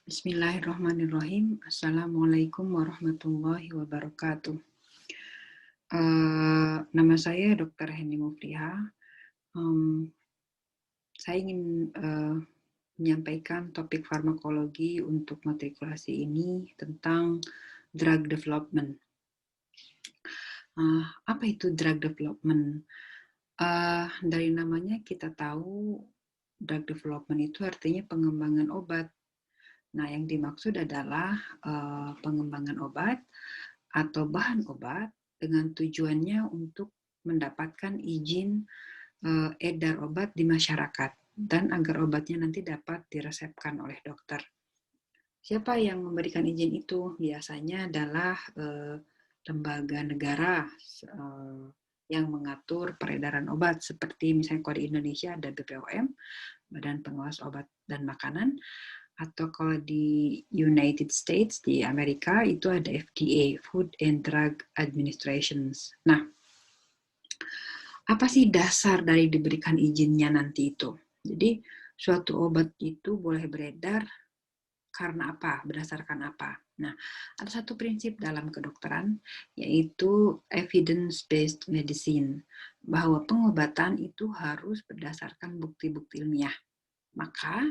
Bismillahirrahmanirrahim. Assalamualaikum warahmatullahi wabarakatuh. Nama saya Dr. Henny Mufliha. Saya ingin menyampaikan topik farmakologi untuk matrikulasi ini tentang drug development. Apa itu drug development? Dari namanya kita tahu drug development itu artinya pengembangan obat. Nah, yang dimaksud adalah pengembangan obat atau bahan obat dengan tujuannya untuk mendapatkan izin edar obat di masyarakat dan agar obatnya nanti dapat diresepkan oleh dokter. Siapa yang memberikan izin itu? Biasanya adalah lembaga negara yang mengatur peredaran obat, seperti misalnya kalau di Indonesia ada BPOM, Badan Pengawas Obat dan Makanan, atau kalau di United States, di Amerika, itu ada FDA, Food and Drug Administration. Nah, apa sih dasar dari diberikan izinnya nanti itu? Jadi, suatu obat itu boleh beredar karena apa? Berdasarkan apa? Nah, ada satu prinsip dalam kedokteran, yaitu evidence-based medicine, bahwa pengobatan itu harus berdasarkan bukti-bukti ilmiah. Maka,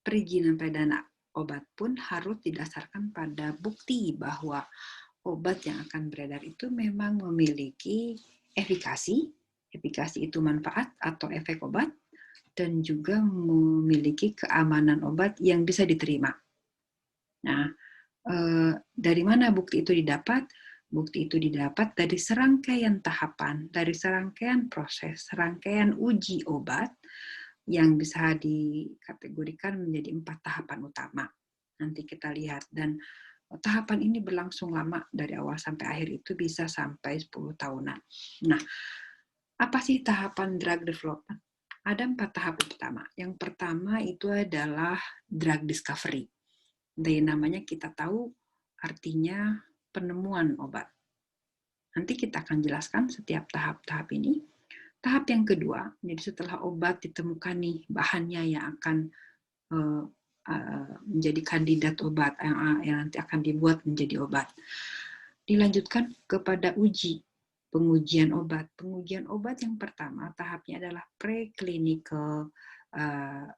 perizinan peredaran obat pun harus didasarkan pada bukti bahwa obat yang akan beredar itu memang memiliki efikasi itu manfaat atau efek obat, dan juga memiliki keamanan obat yang bisa diterima. Nah, dari mana bukti itu didapat? Bukti itu didapat dari serangkaian tahapan, dari serangkaian proses, serangkaian uji obat yang bisa dikategorikan menjadi 4 tahapan utama. Nanti kita lihat, dan tahapan ini berlangsung lama, dari awal sampai akhir itu bisa sampai 10 tahunan. Nah, apa sih tahapan drug development? Ada 4 tahap utama. Yang pertama itu adalah drug discovery. Dari namanya kita tahu artinya penemuan obat. Nanti kita akan jelaskan setiap tahap-tahap ini. Tahap yang kedua, jadi setelah obat ditemukan nih bahannya yang akan menjadi kandidat obat, yang nanti akan dibuat menjadi obat. Dilanjutkan kepada pengujian obat. Pengujian obat yang pertama tahapnya adalah preclinical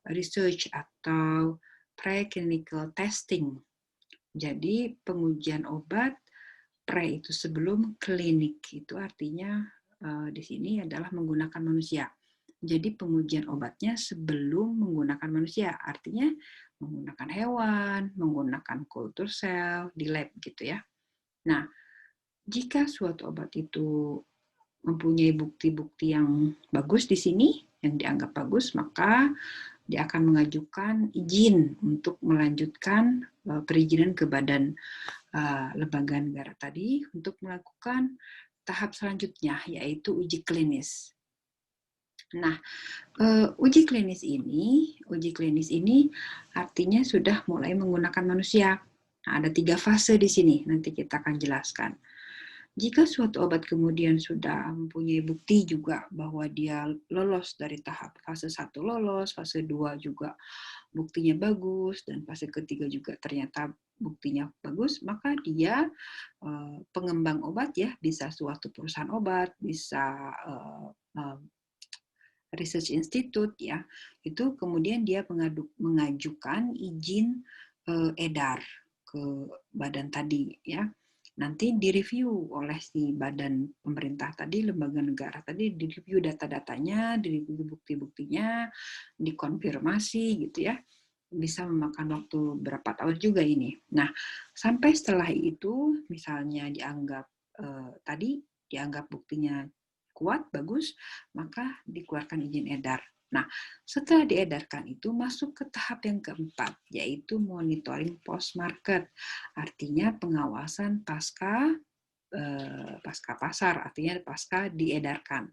research atau preclinical testing. Jadi pengujian obat pre itu sebelum klinik, itu artinya di sini adalah menggunakan manusia. Jadi pengujian obatnya sebelum menggunakan manusia, artinya menggunakan hewan, menggunakan culture cell di lab gitu ya. Nah, jika suatu obat itu mempunyai bukti-bukti yang bagus di sini, yang dianggap bagus, maka dia akan mengajukan izin untuk melanjutkan perizinan ke badan lembaga negara tadi untuk melakukan tahap selanjutnya, yaitu uji klinis. Nah, uji klinis ini artinya sudah mulai menggunakan manusia. Nah, ada 3 fase di sini, nanti kita akan jelaskan. Jika suatu obat kemudian sudah mempunyai bukti juga bahwa dia lolos dari tahap fase 1 lolos, fase 2 juga buktinya bagus, dan fase ketiga juga ternyata buktinya bagus, maka dia pengembang obat ya, bisa suatu perusahaan obat, bisa research institute ya, itu kemudian dia mengajukan izin edar ke badan tadi ya. Nanti direview oleh si badan pemerintah tadi, lembaga negara tadi, direview data-datanya, direview bukti-buktinya, dikonfirmasi gitu ya. Bisa memakan waktu berapa tahun juga ini. Nah, sampai setelah itu, misalnya dianggap dianggap buktinya kuat, bagus, maka dikeluarkan izin edar. Nah, setelah diedarkan itu masuk ke tahap yang keempat, yaitu monitoring post-market. Artinya pengawasan pasca pasar, artinya pasca diedarkan.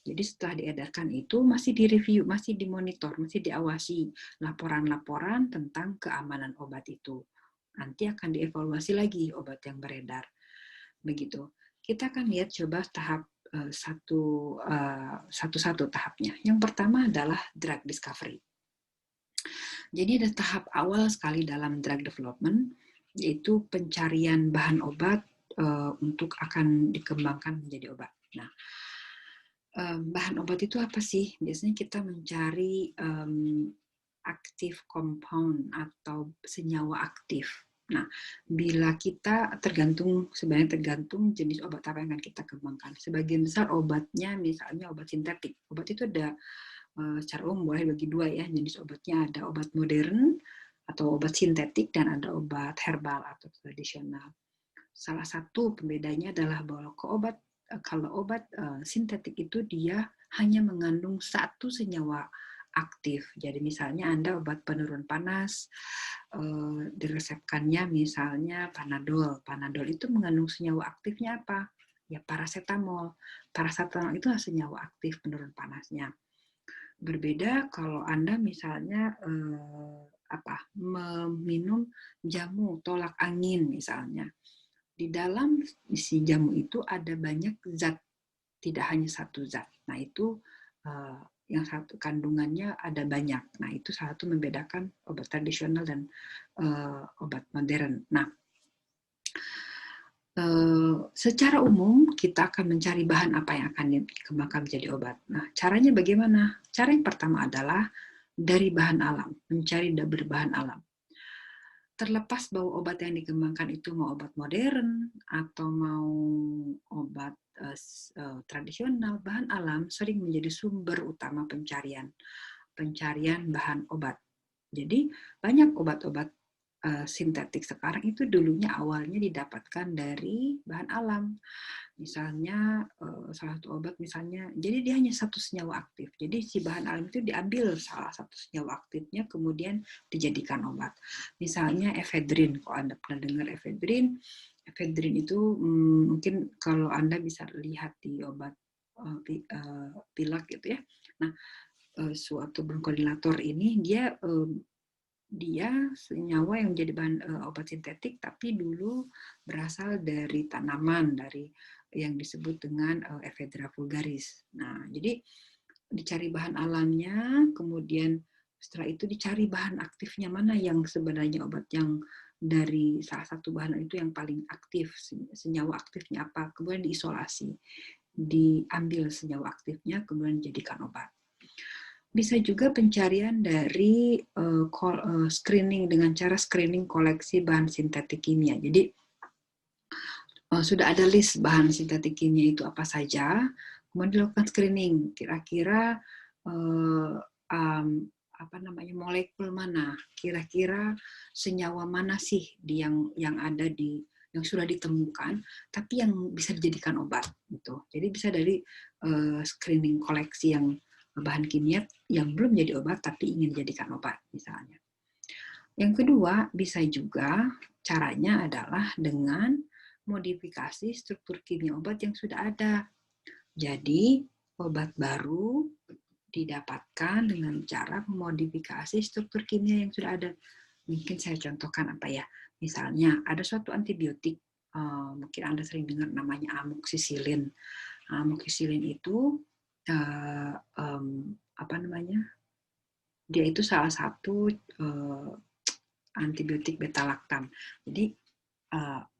Jadi setelah diedarkan itu masih direview, masih dimonitor, masih diawasi laporan-laporan tentang keamanan obat itu. Nanti akan dievaluasi lagi obat yang beredar. Begitu. Kita akan lihat coba tahap satu-satu tahapnya. Yang pertama adalah drug discovery. Jadi ada tahap awal sekali dalam drug development, yaitu pencarian bahan obat untuk akan dikembangkan menjadi obat. Nah, bahan obat itu apa sih? Biasanya kita mencari active compound atau senyawa aktif. Nah, bila kita sebenarnya tergantung jenis obat apa yang akan kita kembangkan. Sebagian besar obatnya misalnya obat sintetik. Obat itu ada secara umum boleh bagi dua ya, jenis obatnya ada obat modern atau obat sintetik dan ada obat herbal atau tradisional. Salah satu pembedanya adalah bahwa kalau obat sintetik itu dia hanya mengandung satu senyawa aktif. Jadi misalnya Anda obat penurun panas, diresepkannya misalnya Panadol. Panadol itu mengandung senyawa aktifnya apa? Ya paracetamol. Paracetamol itu senyawa aktif penurun panasnya. Berbeda kalau Anda misalnya meminum jamu tolak angin misalnya. Di dalam isi jamu itu ada banyak zat, tidak hanya satu zat. Nah itu yang satu kandungannya ada banyak. Nah itu salah satu membedakan obat tradisional dan obat modern. Nah secara umum kita akan mencari bahan apa yang akan dikembangkan menjadi obat. Nah caranya bagaimana? Cara yang pertama adalah dari bahan alam, mencari berbahan alam. Terlepas bahwa obat yang dikembangkan itu mau obat modern atau mau obat tradisional, bahan alam sering menjadi sumber utama pencarian bahan obat. Jadi banyak obat-obat sintetik sekarang itu dulunya awalnya didapatkan dari bahan alam. Misalnya salah satu obat misalnya, jadi dia hanya satu senyawa aktif. Jadi si bahan alam itu diambil salah satu senyawa aktifnya kemudian dijadikan obat. Misalnya efedrin, kalau Anda pernah dengar efedrin, efedrin itu mungkin kalau Anda bisa lihat di obat pilak gitu ya. Nah, suatu bronkodilator ini dia senyawa yang menjadi bahan obat sintetik tapi dulu berasal dari tanaman, dari yang disebut dengan Ephedra vulgaris. Nah, jadi dicari bahan alamnya, kemudian setelah itu dicari bahan aktifnya mana yang sebenarnya obat yang dari salah satu bahan itu yang paling aktif, senyawa aktifnya apa, kemudian diisolasi, diambil senyawa aktifnya, kemudian dijadikan obat. Bisa juga pencarian dari screening dengan cara screening koleksi bahan sintetik kimia. Jadi sudah ada list bahan sintetik kimia itu apa saja, kemudian dilakukan screening. Kira-kira molekul mana, kira-kira senyawa mana sih yang ada yang sudah ditemukan, tapi yang bisa dijadikan obat. Gitu. Jadi bisa dari screening koleksi yang bahan kimia yang belum jadi obat tapi ingin dijadikan obat misalnya. Yang kedua, bisa juga caranya adalah dengan modifikasi struktur kimia obat yang sudah ada. Jadi, obat baru didapatkan dengan cara memodifikasi struktur kimia yang sudah ada. Mungkin saya contohkan apa ya? Misalnya, ada suatu antibiotik, mungkin Anda sering dengar namanya amoxicillin. Amoxicillin itu dia itu salah satu antibiotik beta-laktam. Jadi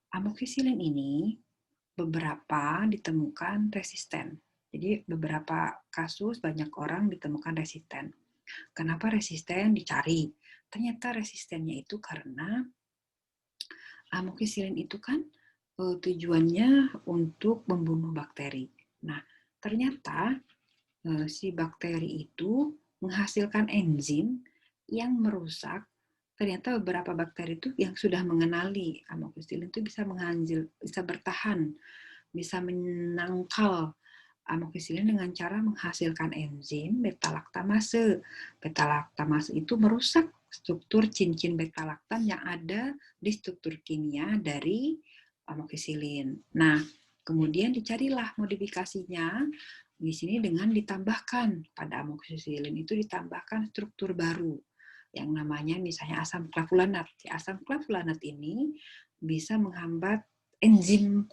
amoxicillin ini beberapa ditemukan resisten. Jadi beberapa kasus banyak orang ditemukan resisten. Kenapa resisten? Dicari. Ternyata resistennya itu karena amoxicillin itu kan tujuannya untuk membunuh bakteri. Nah, ternyata si bakteri itu menghasilkan enzim yang merusak. Ternyata beberapa bakteri itu yang sudah mengenali amoxicillin itu bisa bertahan, bisa menangkal amoxicillin dengan cara menghasilkan enzim beta-laktamase. Beta-laktamase itu merusak struktur cincin beta-laktam yang ada di struktur kimia dari amoxicillin. Nah, kemudian dicarilah modifikasinya di sini dengan ditambahkan pada amoxicillin itu ditambahkan struktur baru yang namanya misalnya asam klavulanat. Asam klavulanat ini bisa menghambat enzim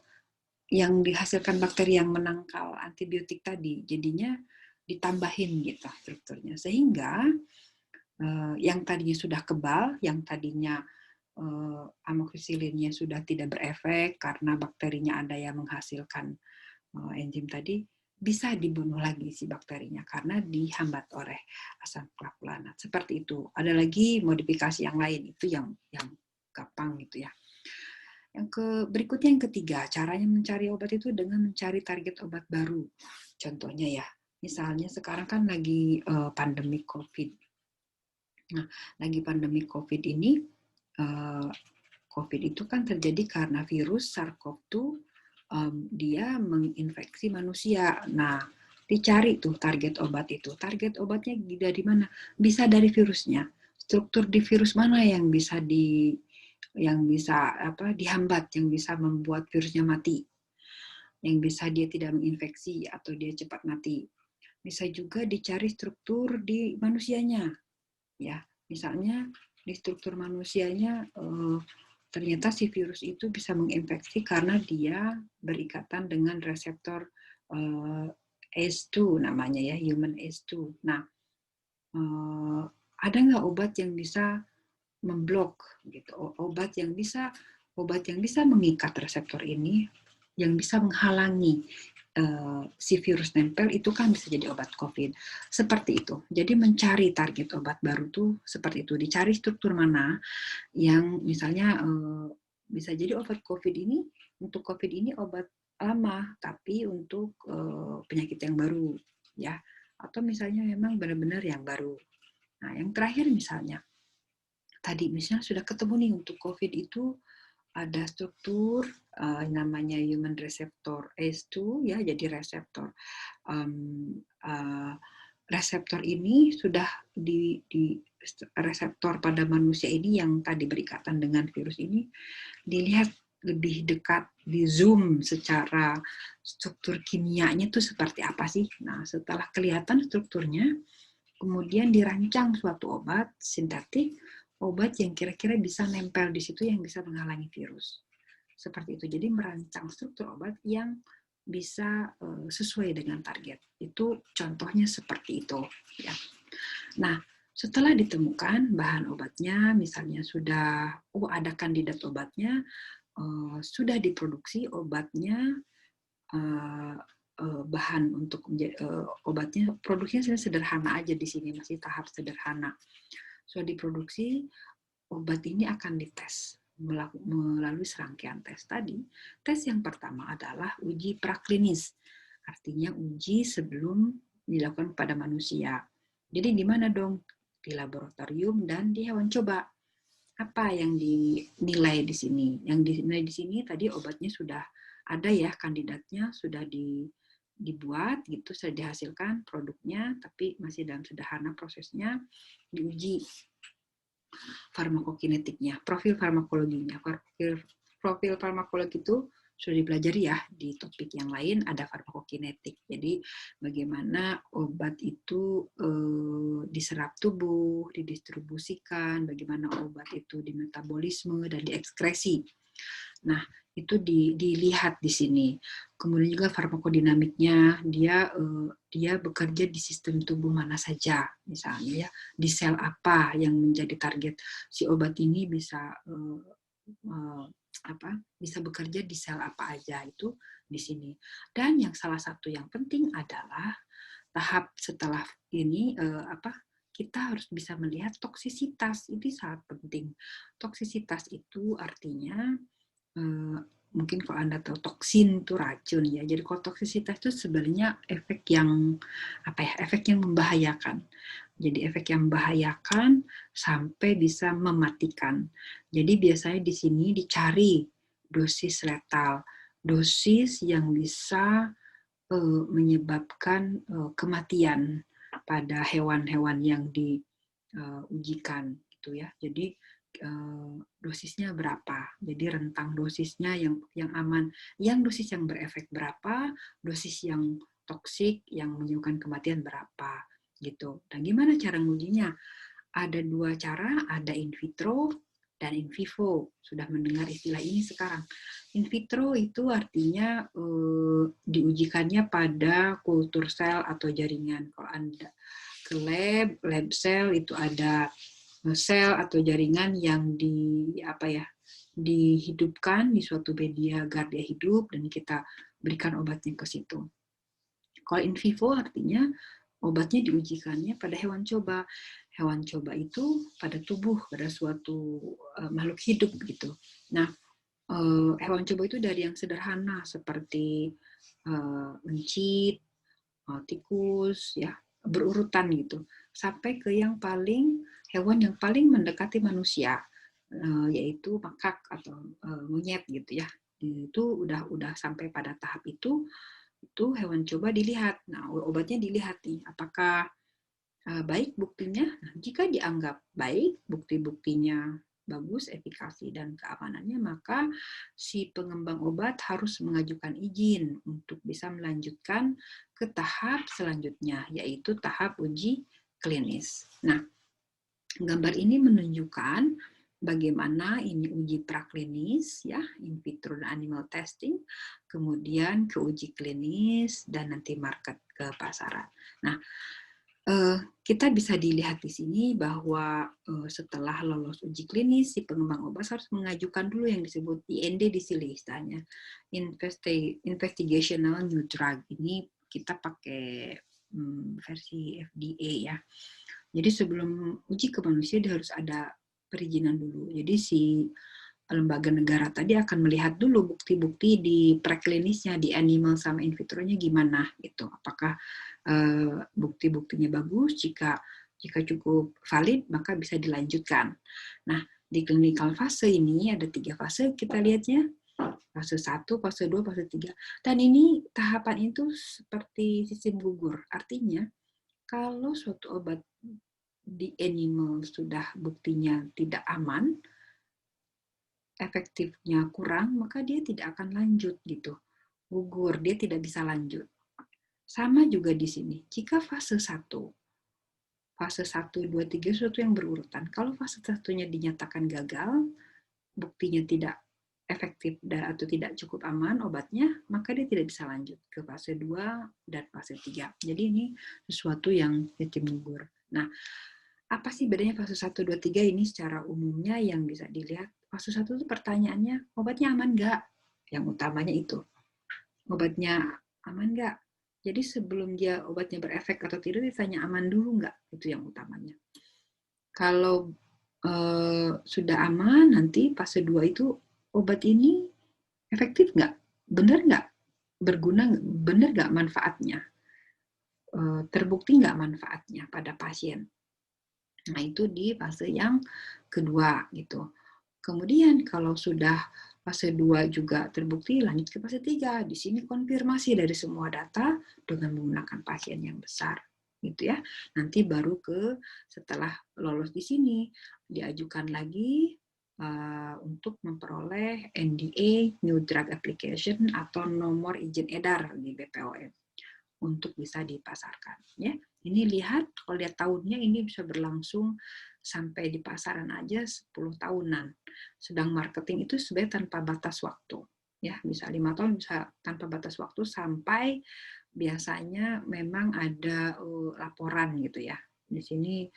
yang dihasilkan bakteri yang menangkal antibiotik tadi. Jadinya ditambahin gitu strukturnya. Sehingga yang tadinya sudah kebal, yang tadinya amoksilinnya sudah tidak berefek karena bakterinya ada yang menghasilkan enzim tadi, bisa dibunuh lagi si bakterinya karena dihambat oleh asam klavulanat. Seperti itu. Ada lagi modifikasi yang lain, itu yang gampang gitu ya. Berikutnya yang ketiga, caranya mencari obat itu dengan mencari target obat baru. Contohnya ya, misalnya sekarang kan lagi pandemi COVID. Nah, lagi pandemi COVID ini, COVID itu kan terjadi karena virus SARS-CoV-2 dia menginfeksi manusia. Nah, dicari tuh target obat itu. Target obatnya dari mana? Bisa dari virusnya. Struktur di virus mana yang bisa dihambat, yang bisa membuat virusnya mati, yang bisa dia tidak menginfeksi atau dia cepat mati. Bisa juga dicari struktur di manusianya, ya. Misalnya di struktur manusianya ternyata si virus itu bisa menginfeksi karena dia berikatan dengan reseptor ACE2 namanya ya, human ACE2. Nah, ada nggak obat yang bisa memblok gitu, obat yang bisa mengikat reseptor ini, yang bisa menghalangi si virus nempel, itu kan bisa jadi obat COVID. Seperti itu. Jadi mencari target obat baru tuh seperti itu. Dicari struktur mana yang misalnya bisa jadi obat COVID ini, untuk COVID ini obat lama, tapi untuk penyakit yang baru, ya. Atau misalnya memang benar-benar yang baru. Nah, yang terakhir misalnya, tadi misalnya sudah ketemu nih untuk COVID itu ada struktur namanya human receptor ACE2 ya, jadi reseptor ini sudah di reseptor pada manusia ini yang tadi berikatan dengan virus ini dilihat lebih dekat, di zoom secara struktur kimianya itu seperti apa sih. Nah, setelah kelihatan strukturnya, kemudian dirancang suatu obat sintetik, obat yang kira-kira bisa nempel di situ, yang bisa menghalangi virus. Seperti itu. Jadi merancang struktur obat yang bisa sesuai dengan target. Itu contohnya seperti itu. Ya. Nah, setelah ditemukan bahan obatnya, misalnya sudah ada kandidat obatnya, sudah diproduksi obatnya, bahan untuk obatnya, produksinya sederhana aja di sini, masih tahap sederhana. Sudah diproduksi, obat ini akan dites melalui serangkaian tes tadi. Tes yang pertama adalah uji praklinis, artinya uji sebelum dilakukan pada manusia. Jadi di mana dong? Di laboratorium dan di hewan coba. Apa yang dinilai di sini? Yang dinilai di sini tadi obatnya sudah ada ya, kandidatnya sudah dibuat gitu, sudah dihasilkan produknya, tapi masih dalam sederhana prosesnya, diuji farmakokinetiknya, profil farmakologinya. Profil farmakologi itu sudah dipelajari ya di topik yang lain, ada farmakokinetik. Jadi bagaimana obat itu diserap tubuh, didistribusikan, bagaimana obat itu dimetabolisme dan diekskresi. Nah, itu dilihat di sini. Kemudian juga farmakodinamiknya, dia bekerja di sistem tubuh mana saja, misalnya ya, di sel apa yang menjadi target si obat ini, bisa bisa bekerja di sel apa aja, itu di sini. Dan yang salah satu yang penting adalah tahap setelah ini kita harus bisa melihat toksisitas. Ini sangat penting. Toksisitas itu artinya mungkin kalau Anda tahu toksin itu racun ya. Jadi kalau toksisitas itu sebenarnya efek yang membahayakan. Jadi efek yang membahayakan sampai bisa mematikan. Jadi biasanya di sini dicari dosis letal, dosis yang bisa menyebabkan kematian pada hewan-hewan yang diujikan gitu ya. Jadi dosisnya berapa? Jadi rentang dosisnya yang aman, yang dosis yang berefek berapa, dosis yang toksik yang menyebabkan kematian berapa gitu. Dan gimana cara ngujinya? Ada dua cara, ada in vitro dan in vivo. Sudah mendengar istilah ini sekarang. In vitro itu artinya diujikannya pada kultur sel atau jaringan. Kalau Anda ke lab cell itu ada sel atau jaringan yang dihidupkan di suatu media agar dia hidup dan kita berikan obatnya ke situ. Kalau in vivo artinya obatnya diujikannya pada hewan coba. Hewan coba itu pada tubuh, pada suatu makhluk hidup gitu. Nah, hewan coba itu dari yang sederhana seperti mencit, tikus, ya berurutan gitu, sampai ke yang hewan yang paling mendekati manusia, yaitu makak atau monyet gitu ya. Itu udah sampai pada tahap itu hewan coba dilihat. Nah, obatnya dilihat nih, apakah baik buktinya. Nah, jika dianggap baik, bukti-buktinya bagus, efikasi dan keamanannya, maka si pengembang obat harus mengajukan izin untuk bisa melanjutkan ke tahap selanjutnya, yaitu tahap uji klinis. Nah, gambar ini menunjukkan bagaimana ini uji praklinis, ya, in vitro dan animal testing, kemudian ke uji klinis, dan nanti market ke pasaran. Nah, kita bisa dilihat di sini bahwa setelah lolos uji klinis, si pengembang obat harus mengajukan dulu yang disebut IND di sini istilahnya, Investigational New Drug. Ini kita pakai versi FDA ya. Jadi sebelum uji ke manusia dia harus ada perizinan dulu. Jadi si lembaga negara tadi akan melihat dulu bukti-bukti di preklinisnya, di animal sama in vitro-nya gimana gitu. Apakah bukti-buktinya bagus, jika cukup valid maka bisa dilanjutkan. Nah, di clinical fase ini ada 3 fase kita lihatnya. Fase 1, fase 2, fase 3. Dan ini tahapan itu seperti sistem gugur. Artinya kalau suatu obat di animal sudah buktinya tidak aman, efektifnya kurang, maka dia tidak akan lanjut gitu. Gugur, dia tidak bisa lanjut. Sama juga di sini. Jika fase 1, 2, 3 sesuatu yang berurutan. Kalau fase 1-nya dinyatakan gagal, buktinya tidak efektif atau tidak cukup aman obatnya, maka dia tidak bisa lanjut ke fase 2 dan fase 3. Jadi ini sesuatu yang sistem gugur. Nah, apa sih bedanya fase 1, 2, 3 ini secara umumnya yang bisa dilihat? Fase 1 itu pertanyaannya, obatnya aman nggak? Yang utamanya itu. Obatnya aman nggak? Jadi sebelum dia obatnya berefek atau tidak, ditanya aman dulu nggak? Itu yang utamanya. Kalau sudah aman, nanti fase 2 itu obat ini efektif nggak? Benar nggak? Berguna, benar nggak manfaatnya? Terbukti nggak manfaatnya pada pasien? Nah, itu di fase yang kedua gitu. Kemudian kalau sudah fase 2 juga terbukti, lanjut ke fase 3. Di sini konfirmasi dari semua data dengan menggunakan pasien yang besar. Gitu ya. Nanti baru setelah lolos di sini, diajukan lagi untuk memperoleh NDA, New Drug Application, atau nomor izin edar di BPOM untuk bisa dipasarkan. Ya. Ini lihat, kalau lihat tahunnya ini bisa berlangsung sampai di pasaran aja 10 tahunan. Sedang marketing itu sebenarnya tanpa batas waktu. Ya, bisa 5 tahun, bisa tanpa batas waktu, sampai biasanya memang ada laporan gitu ya. Di sini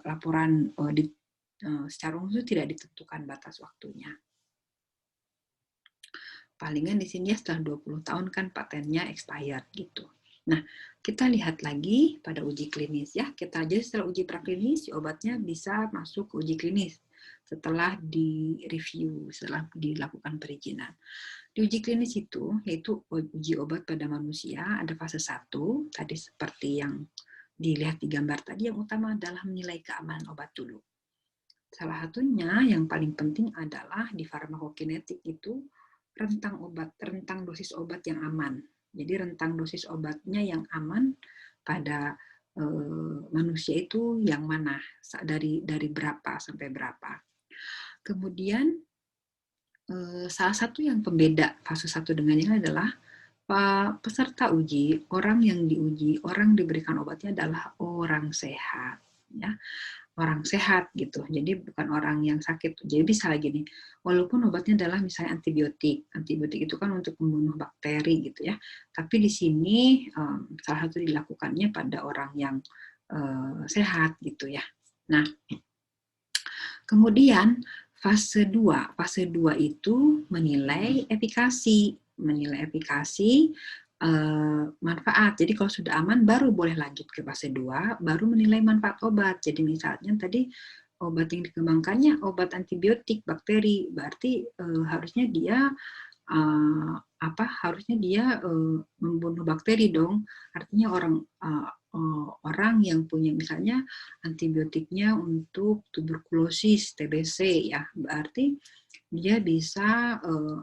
laporan secara umum itu tidak ditentukan batas waktunya. Palingan di sini ya setelah 20 tahun kan patennya expired gitu. Nah, kita lihat lagi pada uji klinis ya. Kita aja setelah uji praklinis, obatnya bisa masuk ke uji klinis setelah di-review, setelah dilakukan perizinan. Di uji klinis itu, yaitu uji obat pada manusia, ada fase 1, tadi seperti yang dilihat di gambar tadi, yang utama adalah menilai keamanan obat dulu. Salah satunya yang paling penting adalah di farmakokinetik itu rentang dosis obat yang aman. Jadi rentang dosis obatnya yang aman pada manusia itu yang mana, dari berapa sampai berapa. Kemudian salah satu yang pembeda fase 1 dengan yang lain adalah peserta uji, orang yang diuji, orang diberikan obatnya adalah orang sehat, ya. Orang sehat gitu, jadi bukan orang yang sakit. Jadi bisa lagi nih, walaupun obatnya adalah misalnya antibiotik itu kan untuk membunuh bakteri gitu ya, tapi di sini salah satu dilakukannya pada orang yang sehat gitu ya. Nah, kemudian fase 2. Fase 2 itu menilai efikasi, manfaat. Jadi kalau sudah aman baru boleh lanjut ke fase 2, baru menilai manfaat obat. Jadi misalnya tadi obat yang dikembangkannya obat antibiotik bakteri, berarti harusnya dia membunuh bakteri dong. Artinya orang yang punya misalnya antibiotiknya untuk tuberkulosis TBC ya, berarti dia bisa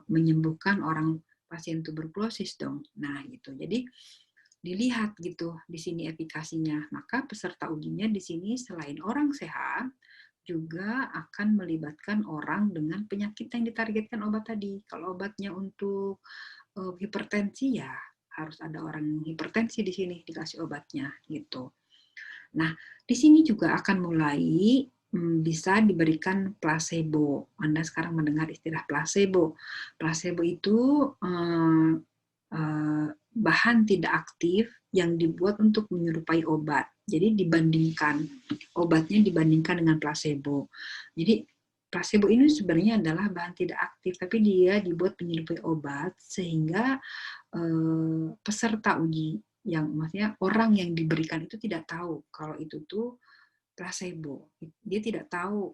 menyembuhkan orang pasien tuberkulosis dong. Nah, gitu. Jadi dilihat gitu di sini efikasinya. Maka peserta ujinya di sini selain orang sehat juga akan melibatkan orang dengan penyakit yang ditargetkan obat tadi. Kalau obatnya untuk hipertensi ya harus ada orang hipertensi di sini dikasih obatnya gitu. Nah, di sini juga akan mulai bisa diberikan placebo. Anda sekarang mendengar istilah placebo. Placebo itu bahan tidak aktif yang dibuat untuk menyerupai obat. Jadi obatnya dibandingkan dengan placebo. Jadi placebo ini sebenarnya adalah bahan tidak aktif, tapi dia dibuat menyerupai obat sehingga peserta uji yang maksudnya orang yang diberikan itu tidak tahu kalau itu tuh placebo. Dia tidak tahu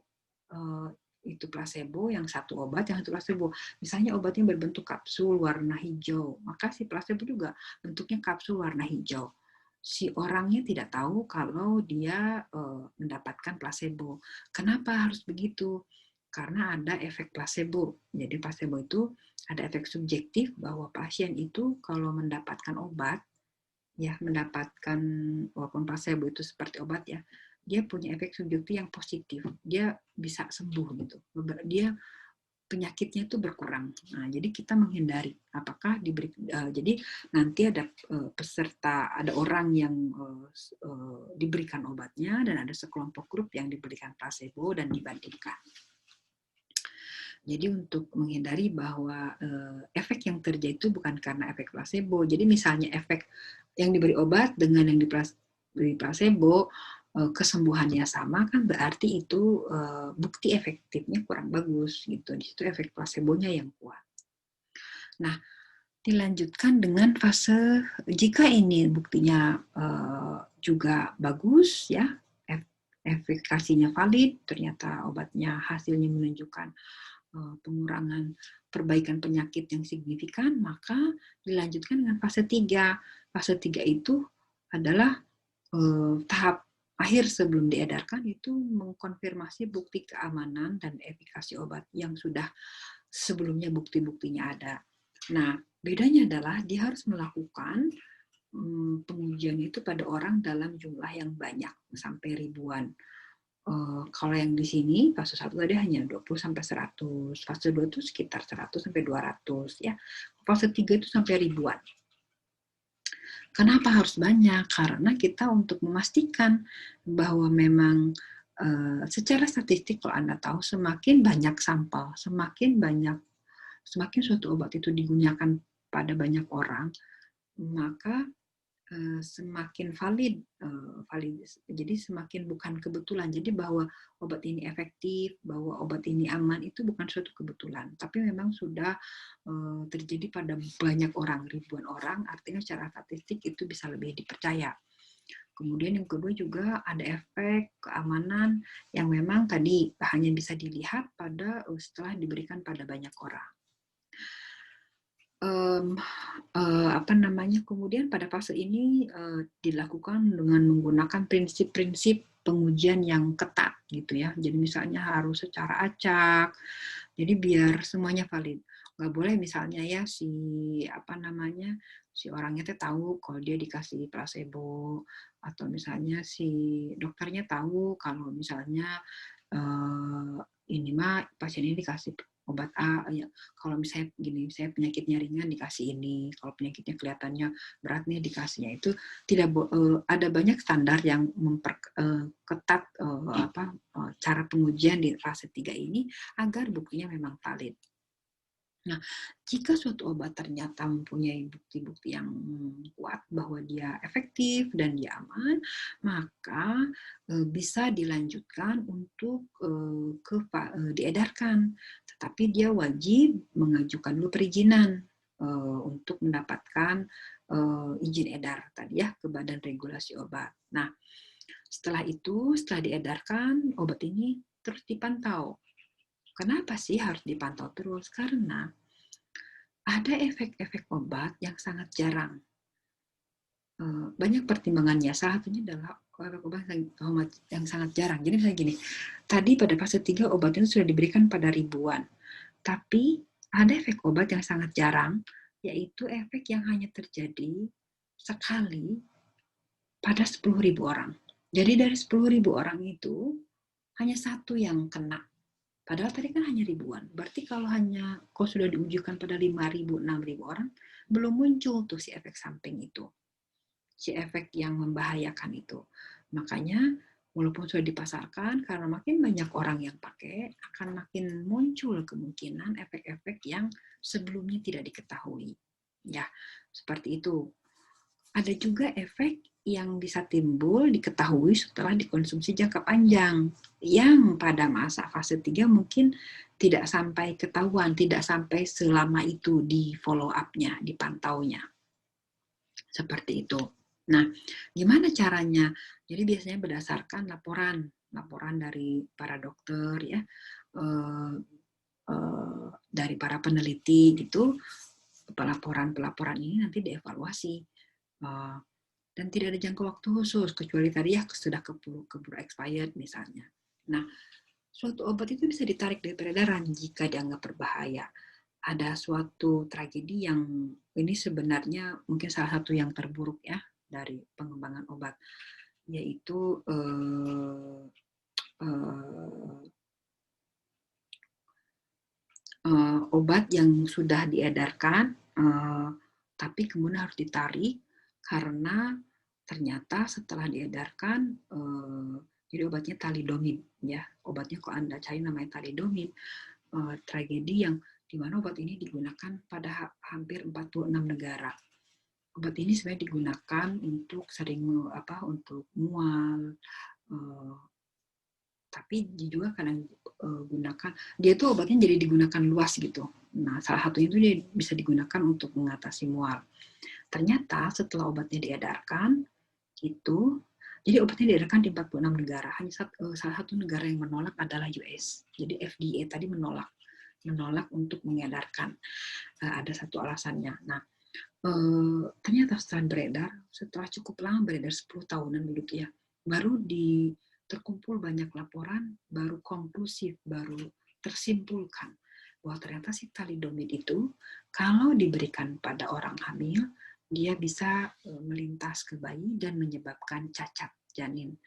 itu placebo, yang satu obat, yang satu placebo. Misalnya obatnya berbentuk kapsul warna hijau, maka si placebo juga bentuknya kapsul warna hijau. Si orangnya tidak tahu kalau dia mendapatkan placebo. Kenapa harus begitu? Karena ada efek placebo. Jadi placebo itu ada efek subjektif bahwa pasien itu kalau mendapatkan obat, ya mendapatkan walaupun placebo itu seperti obat ya, dia punya efek subjektif yang positif, dia bisa sembuh gitu, dia penyakitnya itu berkurang. Nah, jadi kita menghindari apakah jadi nanti ada peserta, ada orang yang diberikan obatnya dan ada sekelompok grup yang diberikan placebo dan dibandingkan. Jadi untuk menghindari bahwa efek yang terjadi itu bukan karena efek placebo. Jadi misalnya efek yang diberi obat dengan yang diberi placebo kesembuhannya sama, kan berarti itu bukti efektifnya kurang bagus gitu. Di situ efek placebonya yang kuat. Nah, dilanjutkan dengan fase jika ini buktinya juga bagus ya, efikasinya valid, ternyata obatnya hasilnya menunjukkan pengurangan perbaikan penyakit yang signifikan, maka dilanjutkan dengan fase 3. Fase 3 itu adalah tahap akhir sebelum diedarkan, itu mengkonfirmasi bukti keamanan dan efikasi obat yang sudah sebelumnya bukti-buktinya ada. Nah, bedanya adalah dia harus melakukan pengujian itu pada orang dalam jumlah yang banyak, sampai ribuan. Kalau yang di sini fase 1 tadi hanya 20 sampai 100, fase 2 itu sekitar 100 sampai 200 ya. Fase 3 itu sampai ribuan. Kenapa harus banyak? Karena kita untuk memastikan bahwa memang secara statistik kalau Anda tahu semakin banyak sampel, semakin suatu obat itu digunakan pada banyak orang, maka semakin valid, jadi semakin bukan kebetulan. Jadi bahwa obat ini efektif, bahwa obat ini aman itu bukan suatu kebetulan, tapi memang sudah terjadi pada banyak orang, ribuan orang, artinya secara statistik itu bisa lebih dipercaya. Kemudian yang kedua juga ada efek keamanan yang memang tadi hanya bisa dilihat pada setelah diberikan pada banyak orang. Kemudian pada fase ini dilakukan dengan menggunakan prinsip-prinsip pengujian yang ketat gitu ya. Jadi misalnya harus secara acak, jadi biar semuanya valid. Nggak boleh misalnya ya si orangnya tahu kalau dia dikasih placebo, atau misalnya si dokternya tahu kalau misalnya ini mah pasien ini dikasih obat A, ya. Kalau misalnya gini, saya penyakitnya ringan dikasih ini, kalau penyakitnya kelihatannya berat nih dikasihnya. Itu tidak ada banyak standar yang memperketat cara pengujian di fase 3 ini agar buktinya memang valid. Nah, jika suatu obat ternyata mempunyai bukti-bukti yang kuat bahwa dia efektif dan dia aman, maka bisa dilanjutkan untuk diedarkan. Tetapi dia wajib mengajukan dulu perizinan untuk mendapatkan izin edar tadi ya ke Badan Regulasi Obat. Nah, setelah itu, setelah diedarkan, obat ini terus dipantau. Kenapa sih harus dipantau terus? Karena ada efek-efek obat yang sangat jarang. Banyak pertimbangannya. Salah satunya adalah obat yang sangat jarang. Jadi misalnya gini, tadi pada fase 3 obat itu sudah diberikan pada ribuan. Tapi ada efek obat yang sangat jarang, yaitu efek yang hanya terjadi sekali pada 10.000 orang. Jadi dari 10.000 orang itu, hanya satu yang kena. Padahal tadi kan hanya ribuan. Berarti kalau sudah diujikan pada 5.000, 6.000 orang, belum muncul tuh si efek samping itu. Si efek yang membahayakan itu. Makanya walaupun sudah dipasarkan, karena makin banyak orang yang pakai, akan makin muncul kemungkinan efek-efek yang sebelumnya tidak diketahui. Ya, seperti itu. Ada juga efek yang bisa timbul diketahui setelah dikonsumsi jangka panjang yang pada masa fase 3 mungkin tidak sampai ketahuan, tidak sampai selama itu di follow up-nya, dipantaunya. Seperti itu. Nah, gimana caranya? Jadi biasanya berdasarkan laporan dari para dokter ya, dari para peneliti gitu, pelaporan ini nanti dievaluasi. Dan tidak ada jangka waktu khusus, kecuali tadi ya sudah keburu expired misalnya. Nah, suatu obat itu bisa ditarik dari peredaran jika dianggap berbahaya. Ada suatu tragedi yang ini sebenarnya mungkin salah satu yang terburuk ya dari pengembangan obat, yaitu obat yang sudah diedarkan tapi kemudian harus ditarik karena ternyata setelah diedarkan jadi obatnya thalidomid ya, obatnya kalau Anda cari namanya thalidomid, tragedi yang di mana obat ini digunakan pada hampir 46 negara. Obat ini sebenarnya digunakan untuk untuk mual, tapi juga kadang gunakan, dia tuh obatnya jadi digunakan luas gitu. Nah, salah satunya itu dia bisa digunakan untuk mengatasi mual. Ternyata setelah obatnya diedarkan, jadi obatnya diedarkan di 46 negara. Hanya salah satu negara yang menolak adalah US. Jadi FDA tadi menolak untuk mengedarkan. Ada satu alasannya. Nah, ternyata setelah cukup lama beredar 10 tahunan begitu ya, baru terkumpul banyak laporan, baru konklusif, baru tersimpulkan bahwa ternyata si thalidomid itu kalau diberikan pada orang hamil, dia bisa melintas ke bayi dan menyebabkan cacat janin.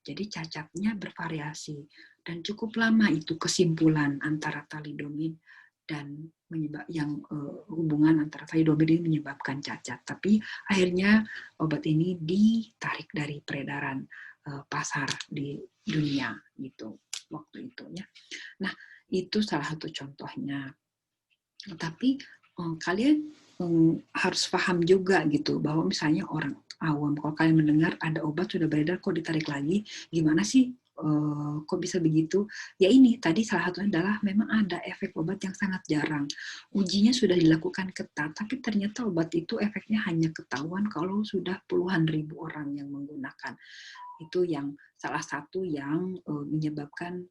Jadi cacatnya bervariasi dan cukup lama itu kesimpulan antara thalidomid dan hubungan antara thalidomid ini menyebabkan cacat. Tapi akhirnya obat ini ditarik dari peredaran pasar di dunia gitu waktu itu ya. Nah, itu salah satu contohnya. Tapi kalian harus paham juga gitu bahwa misalnya orang awam, kalau kalian mendengar ada obat sudah beredar kok ditarik lagi, gimana sih kok bisa begitu? Ya ini tadi salah satunya adalah memang ada efek obat yang sangat jarang. Ujinya sudah dilakukan ketat, tapi ternyata obat itu efeknya hanya ketahuan kalau sudah puluhan ribu orang yang menggunakan. Itu yang salah satu yang menyebabkan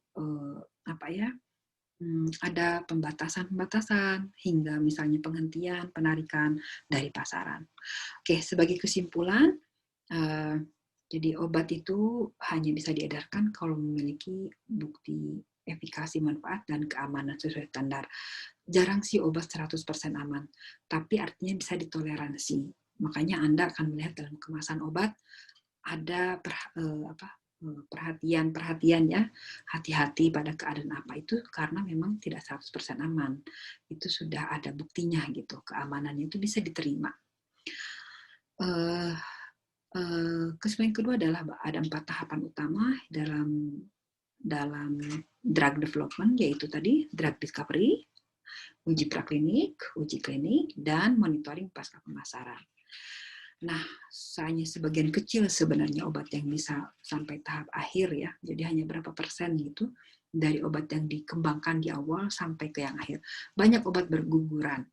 ada pembatasan hingga misalnya penghentian, penarikan dari pasaran. Oke, sebagai kesimpulan, jadi obat itu hanya bisa diedarkan kalau memiliki bukti efikasi, manfaat, dan keamanan sesuai standar. Jarang sih obat 100% aman, tapi artinya bisa ditoleransi. Makanya Anda akan melihat dalam kemasan obat ada perhatian ya, hati-hati pada keadaan apa itu karena memang tidak 100% aman. Itu sudah ada buktinya gitu, keamanannya itu bisa diterima. Kesimpulan kedua adalah ada 4 tahapan utama dalam drug development, yaitu tadi drug discovery, uji praklinik, uji klinik, dan monitoring pasca pemasaran. Nah, hanya sebagian kecil sebenarnya obat yang bisa sampai tahap akhir ya. Jadi hanya berapa persen gitu dari obat yang dikembangkan di awal sampai ke yang akhir. Banyak obat berguguran.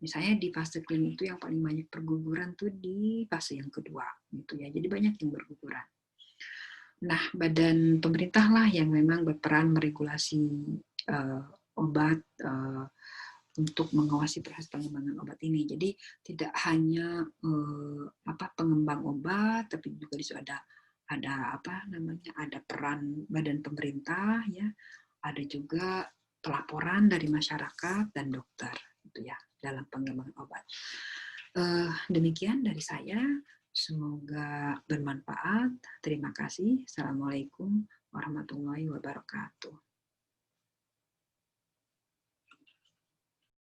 Misalnya di fase klinik itu yang paling banyak berguguran tuh di fase yang kedua gitu ya. Jadi banyak yang berguguran. Nah, badan pemerintah lah yang memang berperan meregulasi obat untuk mengawasi proses pengembangan obat ini. Jadi tidak hanya pengembang obat, tapi juga di situ ada peran badan pemerintah ya, ada juga pelaporan dari masyarakat dan dokter gitu ya dalam pengembangan obat. Demikian dari saya. Semoga bermanfaat. Terima kasih. Assalamualaikum warahmatullahi wabarakatuh.